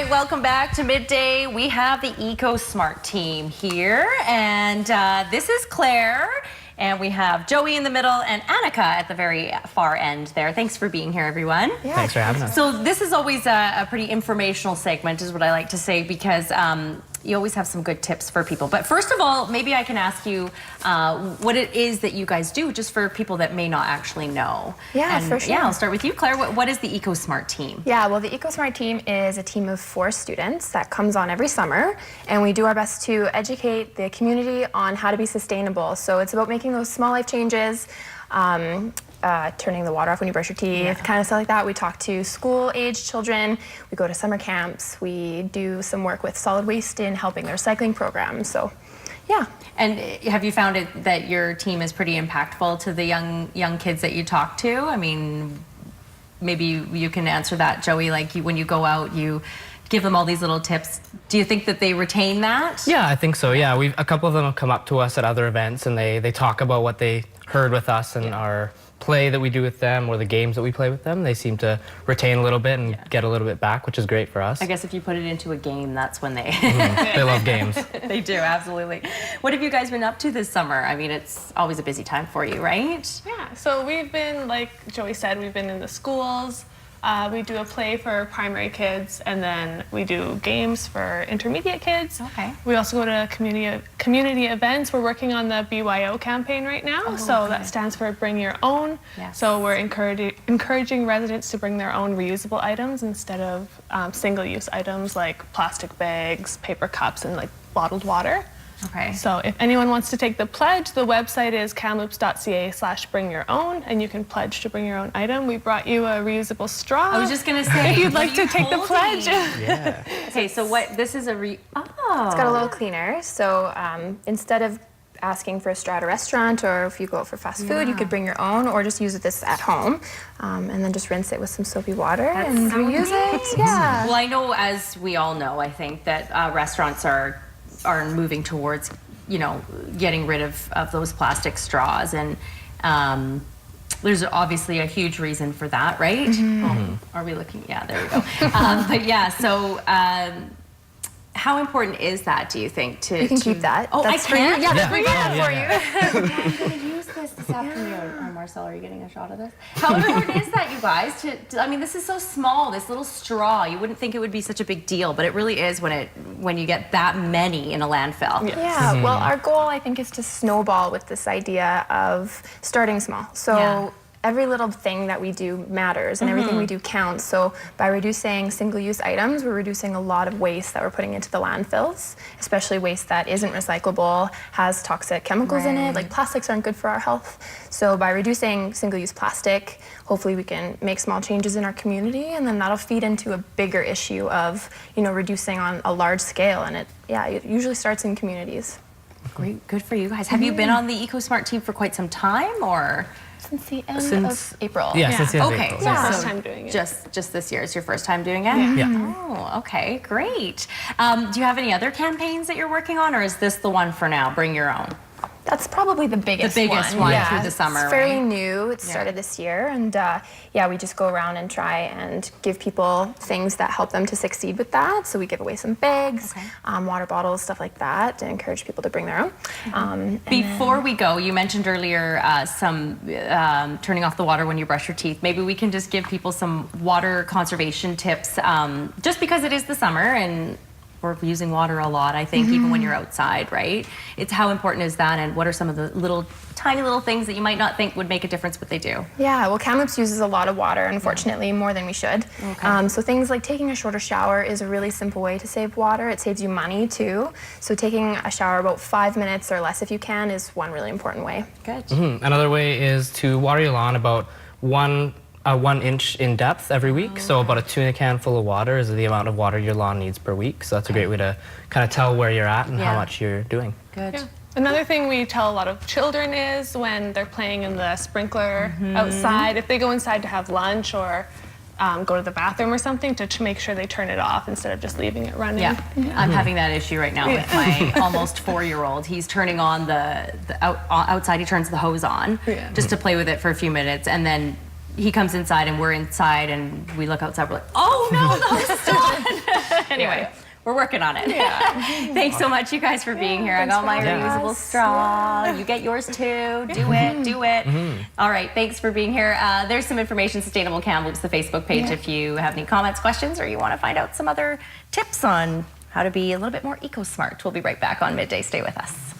right, welcome back to Midday. We have the Ecosmart team here, and this is Claire, and we have Joey in the middle and Annika at the very far end there. Thanks for being here, everyone. Yeah, thanks for having us. So this is always a pretty informational segment, is what I like to say, because you always have some good tips for people. But first of all, maybe I can ask you what it is that you guys do, just for people that may not actually know. Yeah, for sure. Yeah, I'll start with you, Claire. What is the Ecosmart team? Yeah, well, the Ecosmart team is a team of 4 students that comes on every summer, and we do our best to educate the community on how to be sustainable. So it's about making those small life changes, turning the water off when you brush your teeth, kind of stuff like that. We talk to school-aged children. We go to summer camps. We do some work with solid waste in helping the recycling program. So, yeah. And have you found it that your team is pretty impactful to the young kids that you talk to? I mean, maybe you can answer that, Joey. Like when you go out, you give them all these little tips. Do you think that they retain that? Yeah, I think so. Yeah, a couple of them have come up to us at other events, and they talk about what they heard with us and our play that we do with them, or the games that we play with them. They seem to retain a little bit and get a little bit back, which is great for us. I guess if you put it into a game, that's when they they love games. They do, absolutely. What have you guys been up to this summer? I mean, it's always a busy time for you, right? Yeah, so we've been, like Joey said, we've been in the schools. We do a play for primary kids, and then we do games for intermediate kids. Okay. We also go to community events. We're working on the BYO campaign right now, that stands for Bring Your Own. Yes. So we're encouraging residents to bring their own reusable items instead of single-use items like plastic bags, paper cups, and like bottled water. Okay. So if anyone wants to take the pledge, the website is kamloops.ca/bringyourown, and you can pledge to bring your own item. We brought you a reusable straw. I was just gonna say, if you'd like to take the pledge. Yeah. Okay, so this is a It's got a little cleaner. So instead of asking for a straw at a restaurant, or if you go out for fast food, you could bring your own, or just use this at home, and then just rinse it with some soapy water and reuse it. Yeah. Well, I know, as we all know, I think that restaurants are moving towards, getting rid of those plastic straws, and there's obviously a huge reason for that, right? Oh, are we looking? Yeah, there we go. But yeah, so how important is that, do you think? You can keep that. Oh, that's I can? Yeah, that's for you. I'm going to use this afternoon. Marcel, are you getting a shot of this? How important is that, you guys? I mean, this is so small, this little straw. You wouldn't think it would be such a big deal, but it really is when you get that many in a landfill. Yeah, well, our goal, I think, is to snowball with this idea of starting small. So every little thing that we do matters, and everything we do counts. So by reducing single-use items, we're reducing a lot of waste that we're putting into the landfills, especially waste that isn't recyclable, has toxic chemicals in it. Like plastics aren't good for our health. So by reducing single-use plastic, hopefully we can make small changes in our community, and then that'll feed into a bigger issue of, reducing on a large scale. And it usually starts in communities. Great, good for you guys. Have you been on the Ecosmart team for quite some time, or? Since the end of April. Yeah, since the end of Okay, April. Yeah. First time doing it. Just this year is your first time doing it? Yeah. Oh, okay, great. Do you have any other campaigns that you're working on, or is this the one for now? Bring your own. That's probably the biggest one through the summer, it's fairly right? new. It started this year, and we just go around and try and give people things that help them to succeed with that. So we give away some bags, water bottles, stuff like that, to encourage people to bring their own. Before we go, you mentioned earlier some turning off the water when you brush your teeth. Maybe we can just give people some water conservation tips, just because it is the summer and we're using water a lot, I think, even when you're outside, right? It's how important is that, and what are some of the tiny little things that you might not think would make a difference, but they do? Yeah, well, Kamloops uses a lot of water, unfortunately, more than we should. Okay. So things like taking a shorter shower is a really simple way to save water. It saves you money, too. So taking a shower about 5 minutes or less, if you can, is one really important way. Good. Another way is to water your lawn about 1 inch in depth every week. So about a tuna can full of water is the amount of water your lawn needs per week. So that's a great way to kind of tell where you're at and how much you're doing. Good. Yeah. Another thing we tell a lot of children is when they're playing in the sprinkler outside, if they go inside to have lunch or go to the bathroom or something, to make sure they turn it off instead of just leaving it running. Yeah, I'm having that issue right now with my almost 4-year-old. He's turning on outside, he turns the hose on just to play with it for a few minutes, and then he comes inside and we're inside and we look outside, we're like, oh no, the hose is on. Anyway, we're working on it. Thanks so much, you guys, for being here. I got my reusable straw. You get yours too. Do it. Do it. All right. Thanks for being here. There's some information, Sustainable Kamloops, the Facebook page, if you have any comments, questions, or you want to find out some other tips on how to be a little bit more eco-smart. We'll be right back on Midday. Stay with us.